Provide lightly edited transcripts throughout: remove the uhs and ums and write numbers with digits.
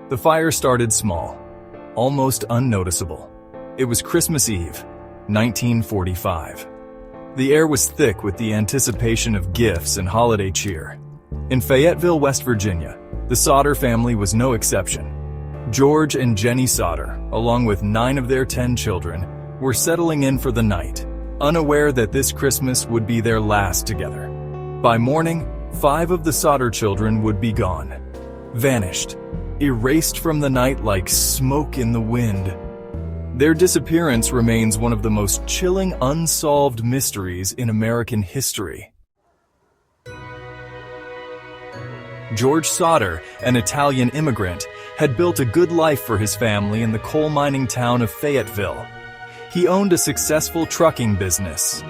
The fire started small, almost unnoticeable. It was Christmas Eve, 1945. The air was thick with the anticipation of gifts and holiday cheer. In Fayetteville, West Virginia, the Sodder family was no exception. George and Jenny Sodder, along with 9 of their 10 children, were settling in for the night, unaware that this Christmas would be their last together. By morning, 5 of the Sodder children would be gone, vanished, erased from the night like smoke in the wind. Their disappearance remains one of the most chilling unsolved mysteries in American history. George Sodder, an Italian immigrant, had built a good life for his family in the coal mining town of Fayetteville. He owned a successful trucking business.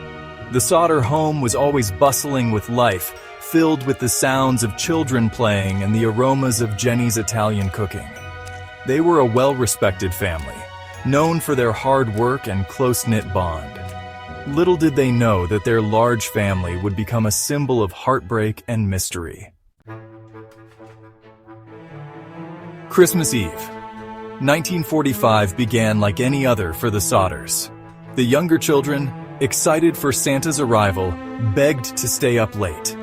The Sodder home was always bustling with life, filled with the sounds of children playing and the aromas of Jenny's Italian cooking. They were a well-respected family, known for their hard work and close-knit bond. Little did they know that their large family would become a symbol of heartbreak and mystery. Christmas Eve, 1945 began like any other for the Sodders. The younger children, excited for Santa's arrival, begged to stay up late.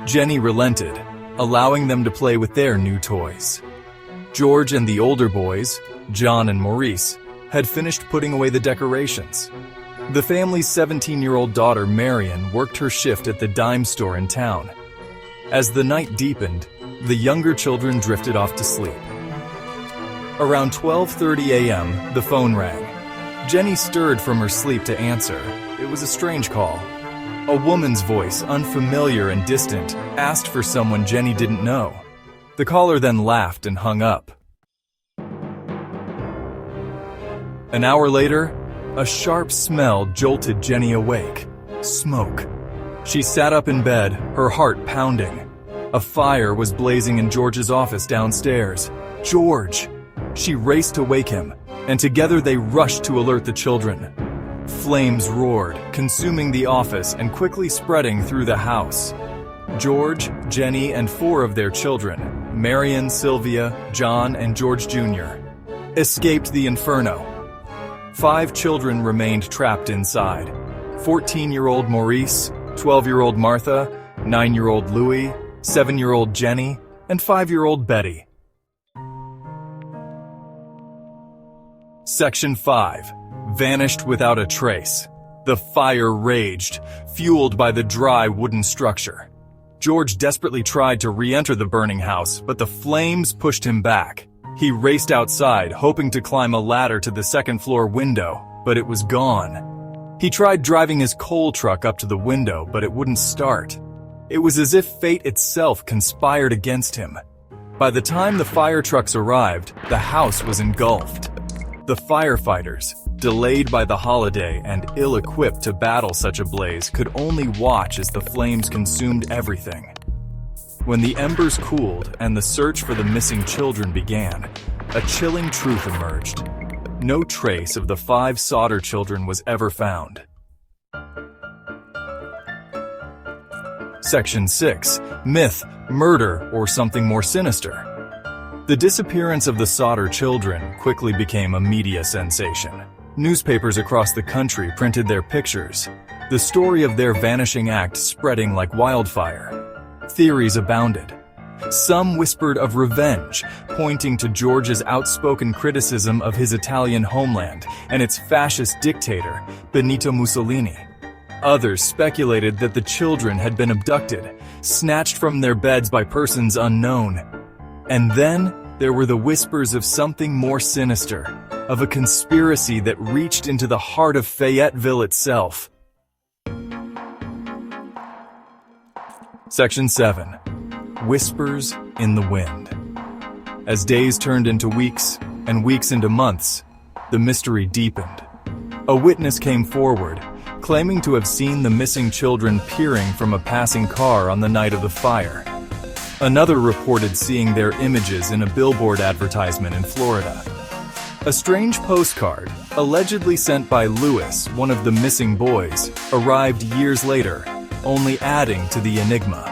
Jenny relented, allowing them to play with their new toys. George and the older boys, John and Maurice, had finished putting away the decorations. The family's 17-year-old daughter, Marion, worked her shift at the dime store in town. As the night deepened, the younger children drifted off to sleep. Around 12:30 a.m., the phone rang. Jenny stirred from her sleep to answer. It was a strange call. A woman's voice, unfamiliar and distant, asked for someone Jenny didn't know. The caller then laughed and hung up. An hour later, a sharp smell jolted Jenny awake. Smoke. She sat up in bed, her heart pounding. A fire was blazing in George's office downstairs. George! She raced to wake him, and together they rushed to alert the children. Flames roared, consuming the office and quickly spreading through the house. George, Jenny, and 4 of their children, Marion, Sylvia, John, and George Jr., escaped the inferno. 5 children remained trapped inside. 14-year-old Maurice, 12-year-old Martha, 9-year-old Louis, 7-year-old Jenny, and 5-year-old Betty. Section 5. Vanished without a trace. The fire raged, fueled by the dry wooden structure. George desperately tried to re-enter the burning house, but the flames pushed him back. He raced outside, hoping to climb a ladder to the second-floor window, but it was gone. He tried driving his coal truck up to the window, but it wouldn't start. It was as if fate itself conspired against him. By the time the fire trucks arrived, the house was engulfed. The firefighters, delayed by the holiday and ill-equipped to battle such a blaze, could only watch as the flames consumed everything. When the embers cooled and the search for the missing children began, a chilling truth emerged. No trace of the 5 Sodder children was ever found. Section 6. Myth, murder, or something more sinister. The disappearance of the Sodder children quickly became a media sensation. Newspapers across the country printed their pictures, the story of their vanishing act spreading like wildfire. Theories abounded. Some whispered of revenge, pointing to George's outspoken criticism of his Italian homeland and its fascist dictator, Benito Mussolini. Others speculated that the children had been abducted, snatched from their beds by persons unknown. And then there were the whispers of something more sinister, of a conspiracy that reached into the heart of Fayetteville itself. Section 7. Whispers in the wind. As days turned into weeks, and weeks into months, the mystery deepened. A witness came forward, claiming to have seen the missing children peering from a passing car on the night of the fire. Another reported seeing their images in a billboard advertisement in Florida. A strange postcard, allegedly sent by Louis, one of the missing boys, arrived years later, only adding to the enigma.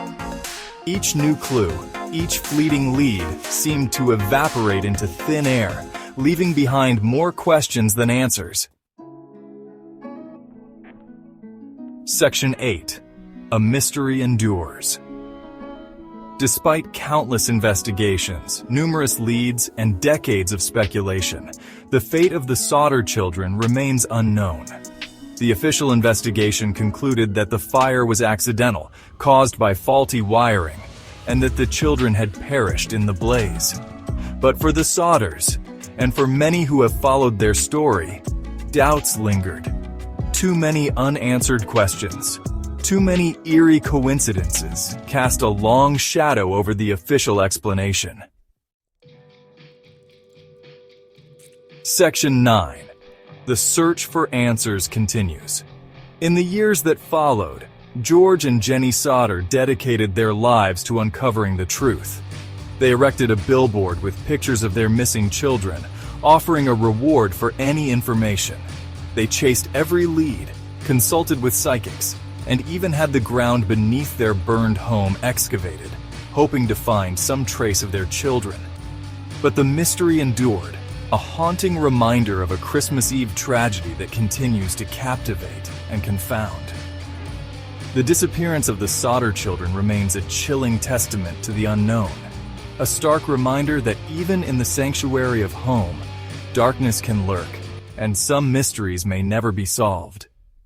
Each new clue, Each fleeting lead seemed to evaporate into thin air, leaving behind more questions than answers. Section 8. A mystery endures. Despite countless investigations, numerous leads, and decades of speculation, the fate of the Sodder children remains unknown. The official investigation concluded that the fire was accidental, caused by faulty wiring, and that the children had perished in the blaze. But for the Sodders, and for many who have followed their story, doubts lingered. Too many unanswered questions, too many eerie coincidences cast a long shadow over the official explanation. Section 9. The search for answers continues. In the years that followed, George and Jenny Sodder dedicated their lives to uncovering the truth. They erected a billboard with pictures of their missing children, offering a reward for any information. They chased every lead, consulted with psychics, and even had the ground beneath their burned home excavated, hoping to find some trace of their children. But the mystery endured, a haunting reminder of a Christmas Eve tragedy that continues to captivate and confound. The disappearance of the Sodder children remains a chilling testament to the unknown, a stark reminder that even in the sanctuary of home, darkness can lurk, and some mysteries may never be solved.